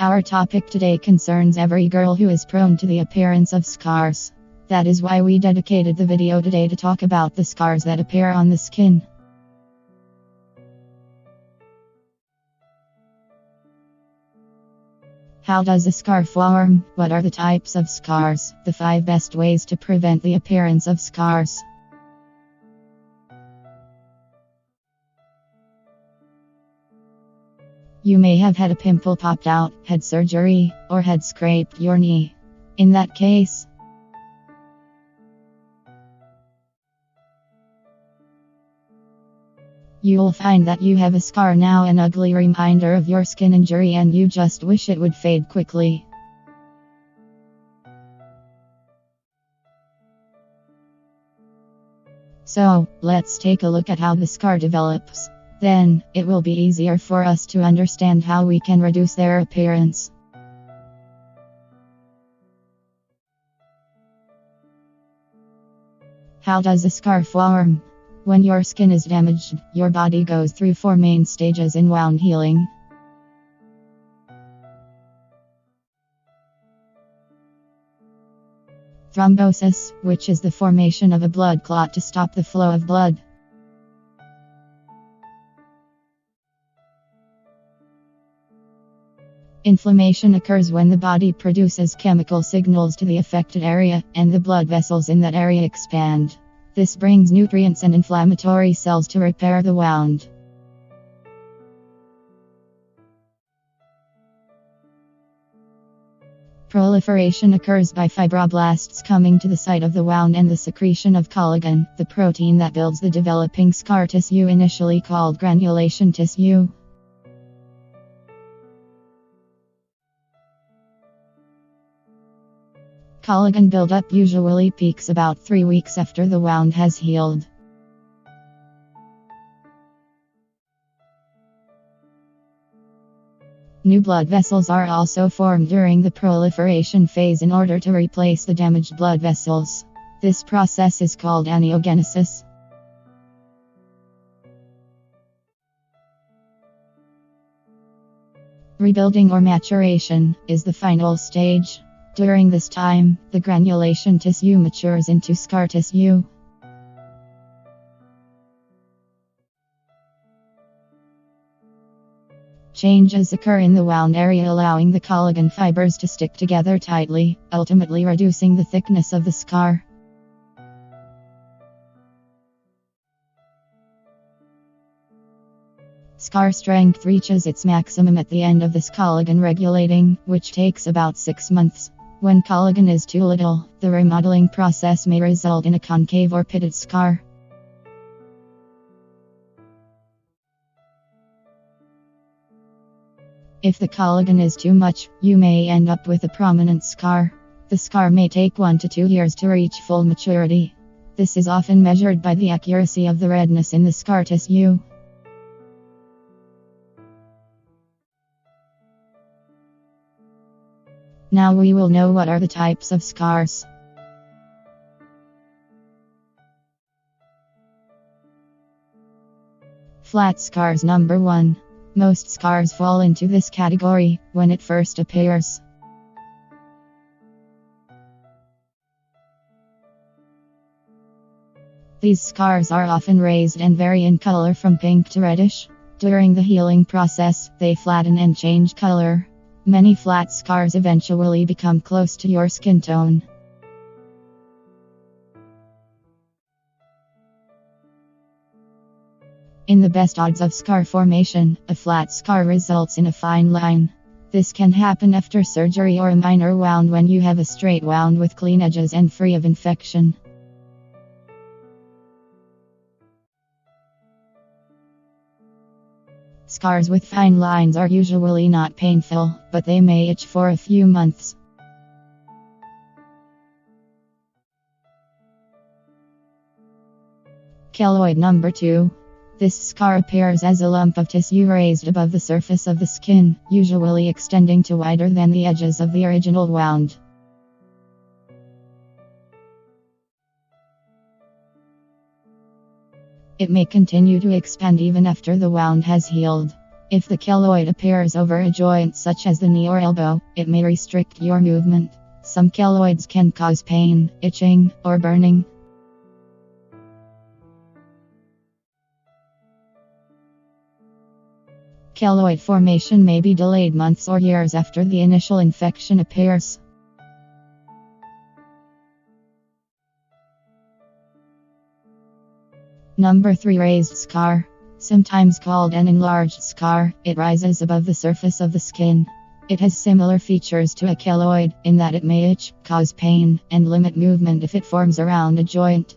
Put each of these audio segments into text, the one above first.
Our topic today concerns every girl who is prone to the appearance of scars. That is why we dedicated the video today to talk about the scars that appear on the skin. How does a scar form? What are the types of scars? The 5 best ways to prevent the appearance of scars. You may have had a pimple popped out, had surgery, or had scraped your knee. In that case, you'll find that you have a scar now, an ugly reminder of your skin injury, and you just wish it would fade quickly. So, let's take a look at how the scar develops. Then, it will be easier for us to understand how we can reduce their appearance. How does a scar form? When your skin is damaged, your body goes through 4 main stages in wound healing. Thrombosis, which is the formation of a blood clot to stop the flow of blood. Inflammation occurs when the body produces chemical signals to the affected area, and the blood vessels in that area expand. This brings nutrients and inflammatory cells to repair the wound. Proliferation occurs by fibroblasts coming to the site of the wound and the secretion of collagen, the protein that builds the developing scar tissue, initially called granulation tissue. Collagen buildup usually peaks about 3 weeks after the wound has healed. New blood vessels are also formed during the proliferation phase in order to replace the damaged blood vessels. This process is called angiogenesis. Rebuilding or maturation is the final stage. During this time, the granulation tissue matures into scar tissue. Changes occur in the wound area, allowing the collagen fibers to stick together tightly, ultimately reducing the thickness of the scar. Scar strength reaches its maximum at the end of this collagen regulating, which takes about 6 months. When collagen is too little, the remodeling process may result in a concave or pitted scar. If the collagen is too much, you may end up with a prominent scar. The scar may take 1 to 2 years to reach full maturity. This is often measured by the accuracy of the redness in the scar tissue. Now we will know what are the types of scars. Flat scars. Number 1. Most scars fall into this category when it first appears. These scars are often raised and vary in color from pink to reddish. During the healing process, they flatten and change color. Many flat scars eventually become close to your skin tone. In the best odds of scar formation, a flat scar results in a fine line. This can happen after surgery or a minor wound when you have a straight wound with clean edges and free of infection. Scars with fine lines are usually not painful, but they may itch for a few months. Keloid. Number 2. This scar appears as a lump of tissue raised above the surface of the skin, usually extending to wider than the edges of the original wound. It may continue to expand even after the wound has healed. If the keloid appears over a joint such as the knee or elbow, it may restrict your movement. Some keloids can cause pain, itching, or burning. Keloid formation may be delayed months or years after the initial infection appears. Number 3. Raised scar. Sometimes called an enlarged scar, it rises above the surface of the skin. It has similar features to a keloid, in that it may itch, cause pain, and limit movement if it forms around a joint.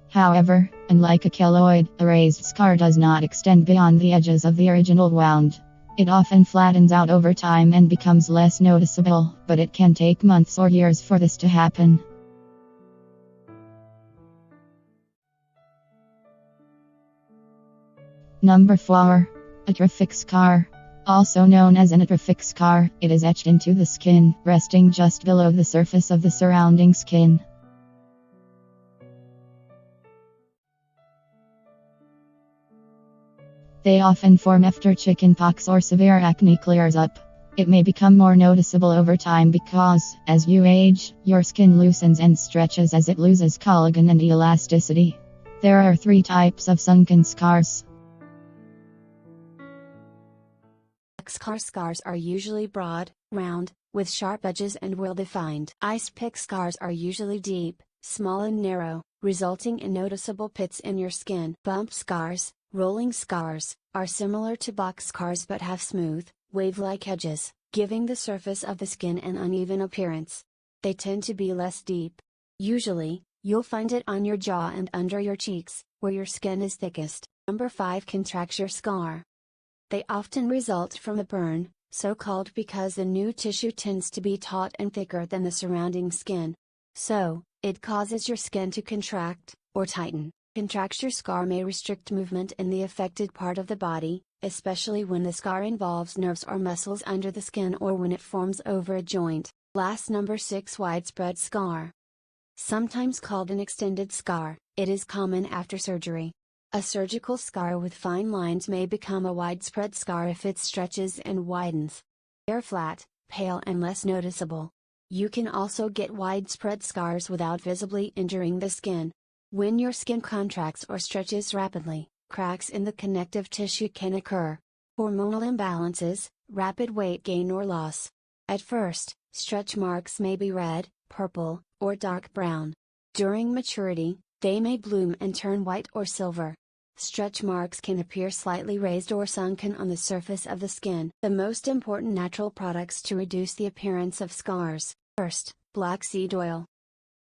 However, unlike a keloid, a raised scar does not extend beyond the edges of the original wound. It often flattens out over time and becomes less noticeable, but it can take months or years for this to happen. Number 4. Atrophic scar. Also known as an atrophic scar, it is etched into the skin, resting just below the surface of the surrounding skin. They often form after chickenpox or severe acne clears up. It may become more noticeable over time because, as you age, your skin loosens and stretches as it loses collagen and elasticity. There are 3 types of sunken scars. Scar scars are usually broad, round, with sharp edges and well-defined. Ice pick scars are usually deep, small and narrow, resulting in noticeable pits in your skin. Bump scars, rolling scars, are similar to box scars but have smooth, wave-like edges, giving the surface of the skin an uneven appearance. They tend to be less deep. Usually, you'll find it on your jaw and under your cheeks, where your skin is thickest. Number 5. Contracture scar. They often result from a burn, so called because the new tissue tends to be taut and thicker than the surrounding skin. So, it causes your skin to contract, or tighten. Contracture scar may restrict movement in the affected part of the body, especially when the scar involves nerves or muscles under the skin or when it forms over a joint. Last, number 6. Widespread scar. Sometimes called an extended scar, it is common after surgery. A surgical scar with fine lines may become a widespread scar if it stretches and widens. They are flat, pale and less noticeable. You can also get widespread scars without visibly injuring the skin. When your skin contracts or stretches rapidly, cracks in the connective tissue can occur. Hormonal imbalances, rapid weight gain or loss. At first, stretch marks may be red, purple, or dark brown. During maturity, they may bloom and turn white or silver. Stretch marks can appear slightly raised or sunken on the surface of the skin. The most important natural products to reduce the appearance of scars. First, black seed oil.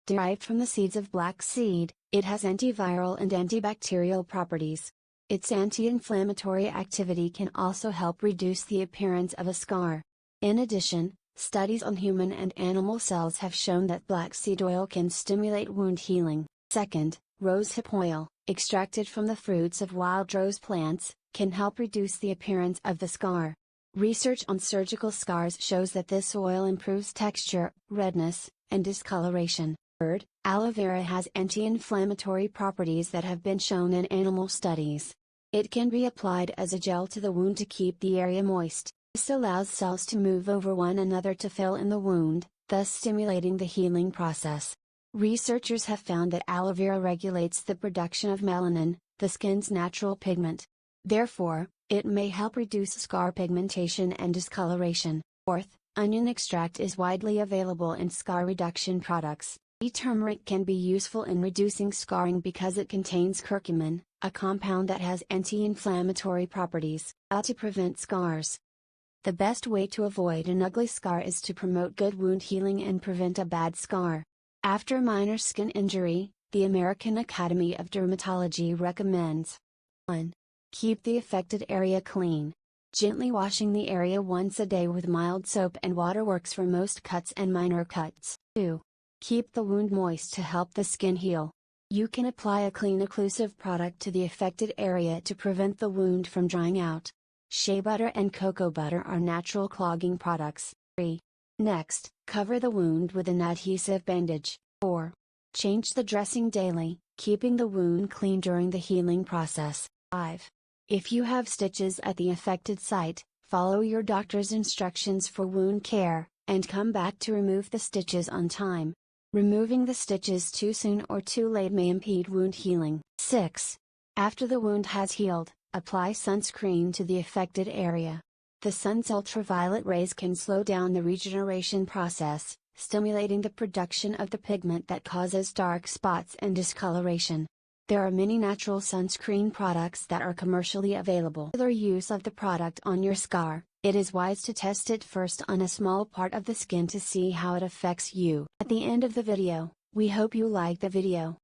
Derived from the seeds of black seed, it has antiviral and antibacterial properties. Its anti-inflammatory activity can also help reduce the appearance of a scar. In addition, studies on human and animal cells have shown that black seed oil can stimulate wound healing. Second, rosehip oil, extracted from the fruits of wild rose plants, can help reduce the appearance of the scar. Research on surgical scars shows that this oil improves texture, redness, and discoloration. Third, aloe vera has anti-inflammatory properties that have been shown in animal studies. It can be applied as a gel to the wound to keep the area moist. This allows cells to move over one another to fill in the wound, thus stimulating the healing process. Researchers have found that aloe vera regulates the production of melanin, the skin's natural pigment. Therefore, it may help reduce scar pigmentation and discoloration. Fourth, onion extract is widely available in scar reduction products. Turmeric can be useful in reducing scarring because it contains curcumin, a compound that has anti-inflammatory properties. How to prevent scars. The best way to avoid an ugly scar is to promote good wound healing and prevent a bad scar. After a minor skin injury, the American Academy of Dermatology recommends 1. Keep the affected area clean. Gently washing the area once a day with mild soap and water works for most cuts and minor cuts. 2. Keep the wound moist to help the skin heal. You can apply a clean occlusive product to the affected area to prevent the wound from drying out. Shea butter and cocoa butter are natural clogging products. 3. Next, cover the wound with an adhesive bandage. 4. Change the dressing daily, keeping the wound clean during the healing process. 5. If you have stitches at the affected site, follow your doctor's instructions for wound care, and come back to remove the stitches on time. Removing the stitches too soon or too late may impede wound healing. 6. After the wound has healed, apply sunscreen to the affected area. The sun's ultraviolet rays can slow down the regeneration process, stimulating the production of the pigment that causes dark spots and discoloration. There are many natural sunscreen products that are commercially available. For use of the product on your scar, it is wise to test it first on a small part of the skin to see how it affects you. At the end of the video, we hope you like the video.